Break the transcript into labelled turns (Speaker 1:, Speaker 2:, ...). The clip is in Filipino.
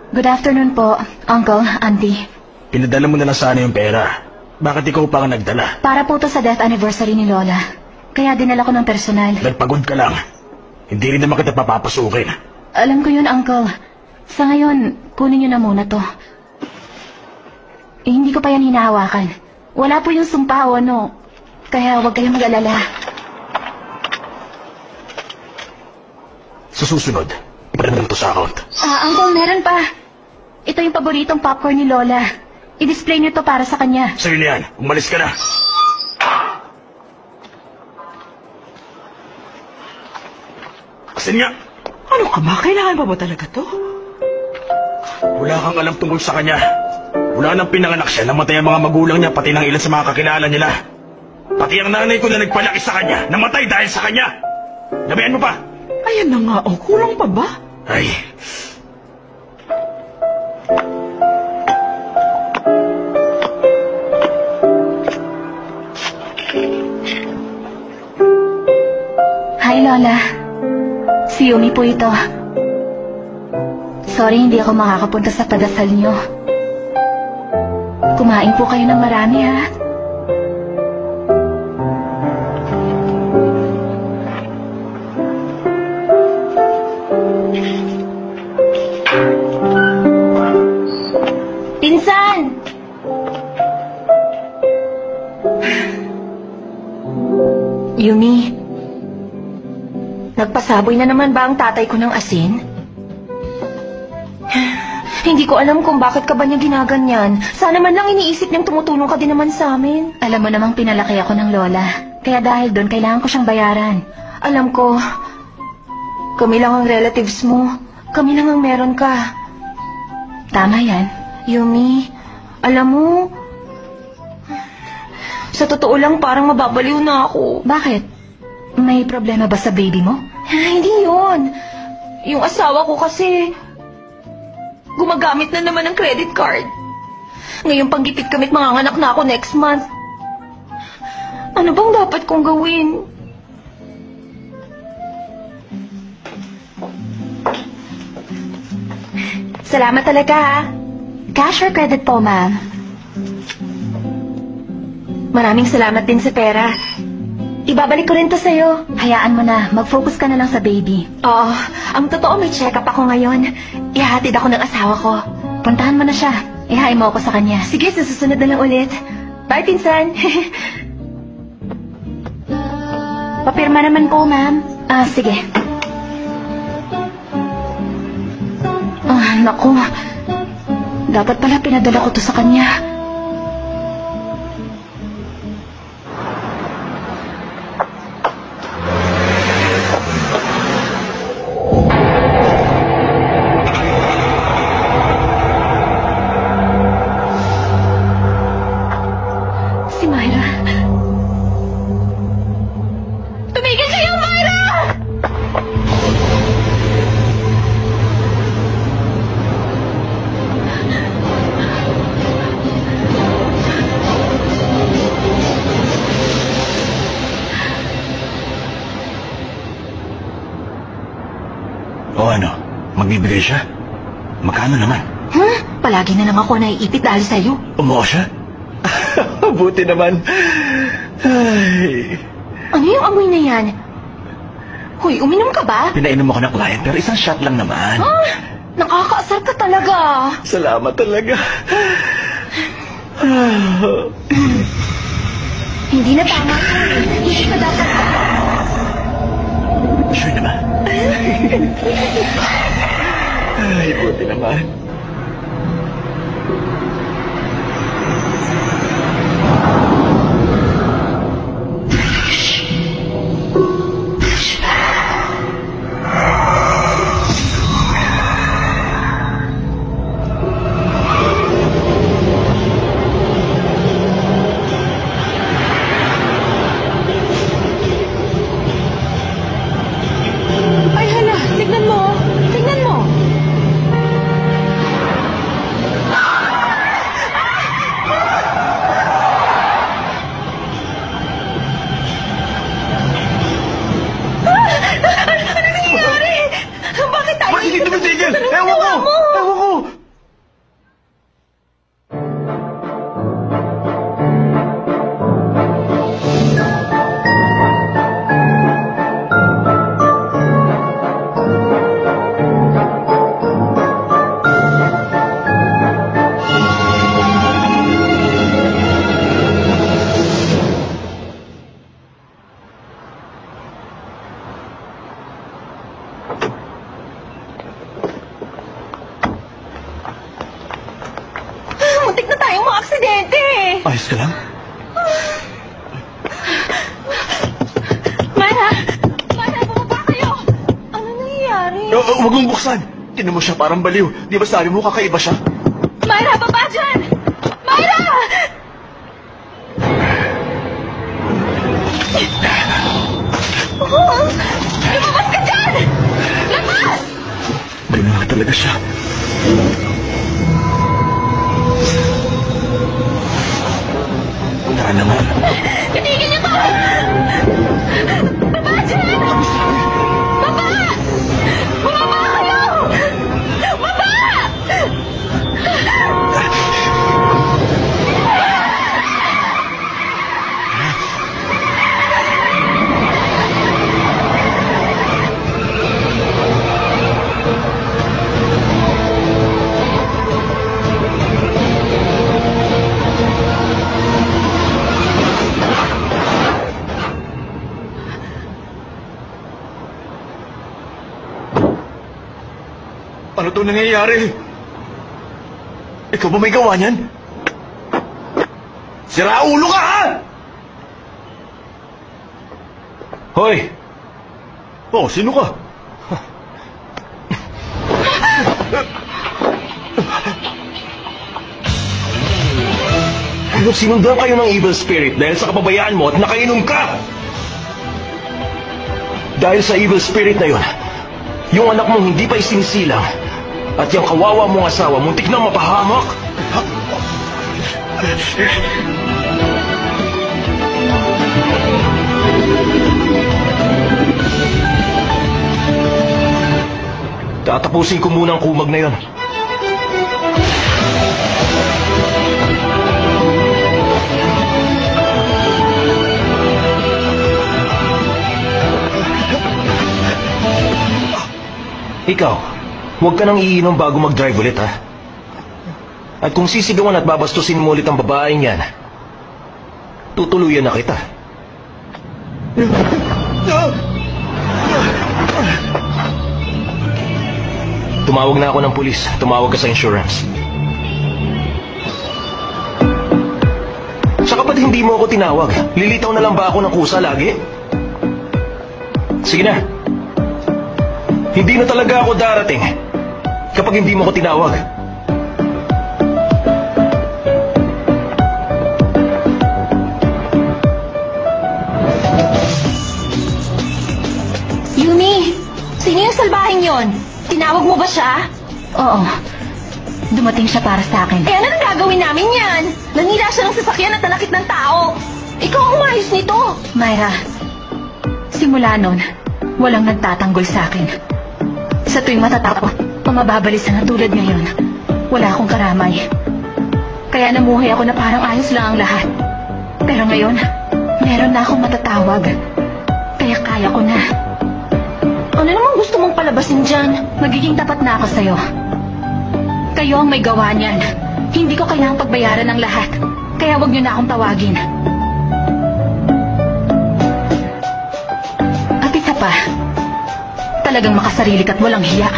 Speaker 1: Good afternoon po, Uncle, Auntie.
Speaker 2: Pinadala mo na lang sana yung pera. Bakit ikaw pa ang nagdala?
Speaker 1: Para po to sa death anniversary ni Lola. Kaya dinala ko ng personal.
Speaker 2: Nagpagod ka lang. Hindi rin naman kita papapasukin.
Speaker 1: Alam ko yun, Uncle. Sa ngayon, kunin niyo na muna to. Hindi ko pa yan hinahawakan. Wala po yung sumpa o ano. Kaya huwag kayong mag-alala.
Speaker 2: Sa susunod, ipadala mo to sa account.
Speaker 1: Uncle, meron pa. Ito yung paboritong popcorn ni Lola. I-display niyo to para sa kanya.
Speaker 2: Sa'yo na yan. Umalis ka na. Asan nga?
Speaker 3: Ano ka ba? Kailangan pa ba talaga to?
Speaker 2: Wala kang alam tungkol sa kanya. Wala nang pinanganak siya, namatay ang mga magulang niya, pati ng ilan sa mga kakilala nila. Pati ang nanay ko na nagpalaki sa kanya, namatay dahil sa kanya. Gabihan mo pa?
Speaker 3: Ayan na nga, kulang pa ba?
Speaker 2: Ay.
Speaker 1: Hi, Lola. Si Yumi po ito. Sorry, hindi ako makakapunta sa padasal niyo. Kumain po kayo ng marami, ha? Pinsan! Yumi, nagpasaboy na naman ba ang tatay ko ng asin? Hindi ko alam kung bakit ka ba niya ginaganyan. Sana man lang iniisip niyang tumutulong ka din naman sa amin. Alam mo namang pinalaki ako ng lola. Kaya dahil doon, kailangan ko siyang bayaran. Alam ko, kami lang ang relatives mo. Kami lang ang meron ka. Tama yan. Yumi, alam mo, sa totoo lang parang mababaliw na ako. Bakit? May problema ba sa baby mo? Hindi yun. Yung asawa ko kasi gumagamit na naman ng credit card. Ngayon panggipit kami't manganganak na ako next month. Ano bang dapat kong gawin? Salamat talaga, ha? Cash or credit po, ma'am? Maraming salamat din sa pera. Ibabalik ko rin to sa'yo. Hayaan mo na. Mag-focus ka na lang sa baby. Oo. Ang totoo, may check-up ako ngayon. Ihahatid ako ng asawa ko. Puntahan mo na siya. Ihain mo ako sa kanya. Sige, sa susunod na lang ulit. Bye, pinsan. Papirma naman po, ma'am. Sige. Naku. Dapat pala pinadala ko to sa kanya. Si Myra. Tumigil kayo, Myra!
Speaker 2: O ano, magbibigay siya? Magkano naman?
Speaker 1: Palagi na lang ako naiipit dahil sa'yo.
Speaker 2: Umuha siya? Buti naman. Ay.
Speaker 1: Ano yung amoy na yan? Hoy, uminom ka ba?
Speaker 2: Pinainom ako ng client pero isang shot lang naman.
Speaker 1: Nakakaasar ka talaga.
Speaker 2: Salamat talaga.
Speaker 1: Hindi na tama yun. Hindi ka dapat...
Speaker 2: Sure naman. Ay, buti naman.
Speaker 3: Ay, hala, tignan mo. Tignan mo.
Speaker 1: aksidente!
Speaker 2: Ayos ka lang?
Speaker 1: Myra! Myra, bumaba kayo! Ano nangyayari?
Speaker 2: Huwag mong buksan! Tinan mo siya parang baliw. Di ba sabi mo kakaiba siya?
Speaker 1: Myra, baba dyan! Myra! Oh, lumabas ka dyan! Labas!
Speaker 2: Ganun na talaga siya. Wala na nga.
Speaker 1: Titigil niyo to! Baba dyan! Baba! Bumaba kayo! Baba!
Speaker 2: Ano to nangyayari? Ikaw ba may gawa niyan? Siraulo ka, ha? Hoy! Oh, sino ka? Ano, sinundan kayo ng evil spirit dahil sa kapabayaan mo at nakainom ka! Dahil sa evil spirit na yun, yung anak mong hindi pa isinisilang at yung kawawa mong asawa muntik na mapahamak. Tatapusin ko muna ang kumag na yun. Ikaw, huwag ka nang iinom bago mag-drive ulit, ha? At kung sisigawan at babastusin mo ulit ang babaeng yan, tutuluyan na kita. Tumawag na ako ng pulis. Tumawag ka sa insurance. Saka ba't hindi mo ako tinawag? Lilitaw na lang ba ako ng kusa lagi? Sige na. Hindi na talaga ako darating kapag hindi mo ko tinawag.
Speaker 1: Yumi, sino yung salbahing yon? Tinawag mo ba siya? Oo. Dumating siya para sa akin. Eh, ano nang gagawin namin yan? Nanira siya ng sasakyan at nanakit ng tao. Ikaw ang umayos nito. Myra, simula nun, walang nagtatanggol sa akin. Sa tuwing matatao, mababalisan na tulad ngayon, wala akong karamay. Kaya namuhay ako na parang ayos lang ang lahat. Pero ngayon, meron na akong matatawag. Kaya kaya ko na. Ano namang gusto mong palabasin dyan? Magiging tapat na ako sa'yo. Kayo ang may gawa niyan. Hindi ko kailangang pagbayaran ng lahat. Kaya wag niyo na akong tawagin. At isa pa, talagang makasarili ka't walang hiya.